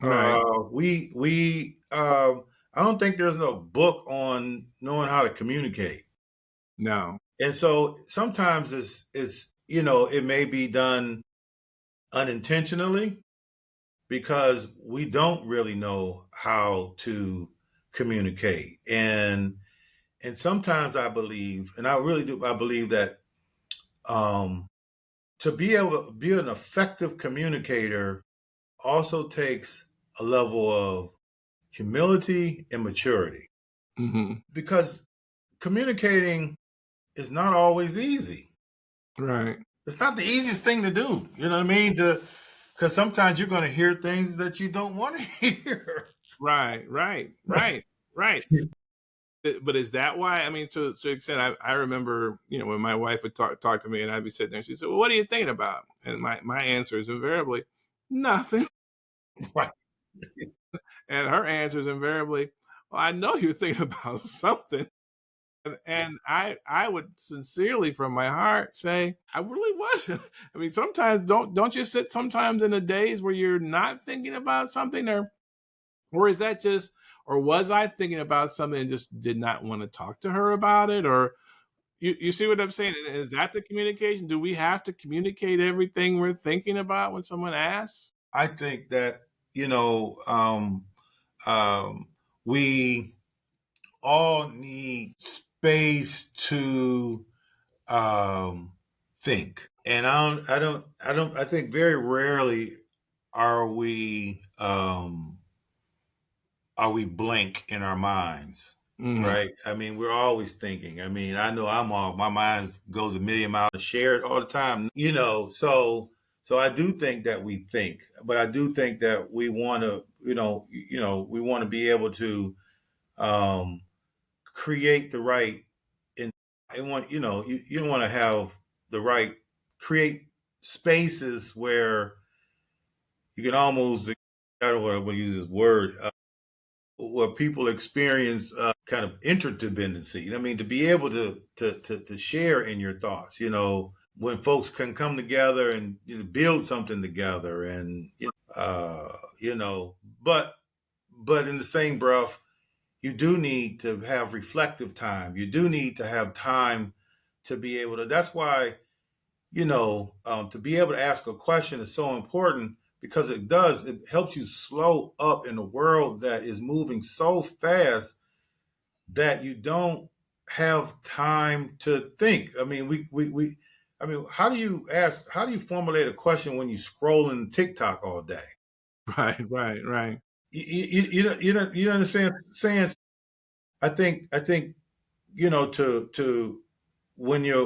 Right. I don't think there's no book on knowing how to communicate. No. And so sometimes it may be done unintentionally because we don't really know how to communicate. And sometimes I believe, and I really do, I believe that um, to be able to be an effective communicator also takes a level of humility and maturity Hmm. because communicating is not always easy. Right. It's not the easiest thing to do. You know what I mean? Because sometimes you're going to hear things that you don't want to hear. Right. Right. Right. Right. But is that why? I mean, to an extent, I remember, when my wife would talk to me, and I'd be sitting there, and she'd say, "Well, what are you thinking about?" And my answer is invariably nothing, Right. and her answer is invariably, "Well, I know you're thinking about something." And I would sincerely from my heart say I really wasn't. I mean, sometimes don't you sit sometimes in the days where you're not thinking about something, or is that just, or was I thinking about something and just did not want to talk to her about it? Or you see what I'm saying? Is that the communication? Do we have to communicate everything we're thinking about when someone asks? I think that, you know, um, we all need space to um, think. And I think very rarely are we, blank in our minds, Hmm. right? I mean, we're always thinking. I mean, I know my mind goes a million miles shared all the time, so I do think that we think, but I do think that we want to, we want to be able to um, create the right, and you want to have the right, create spaces where you can almost, I don't want to use this word, where people experience kind of interdependency. You know what I mean? To be able to share in your thoughts, when folks can come together and build something together, and but in the same breath, you do need to have reflective time. You do need to have time to be able to. That's why to be able to ask a question is so important because it helps you slow up in a world that is moving so fast that you don't have time to think. I mean, I mean, how do you formulate a question when you scroll in TikTok all day? Right, right, right. You understand saying? I think, to when your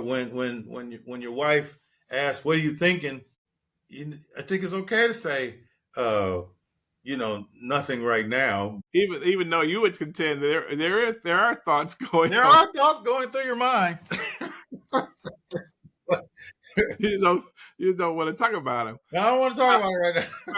wife asks, "What are you thinking?" I think it's okay to say, nothing right now. Even though you would contend there are thoughts going There on, are thoughts going through your mind. you just don't you just don't want to talk about them. I don't want to talk about it right now.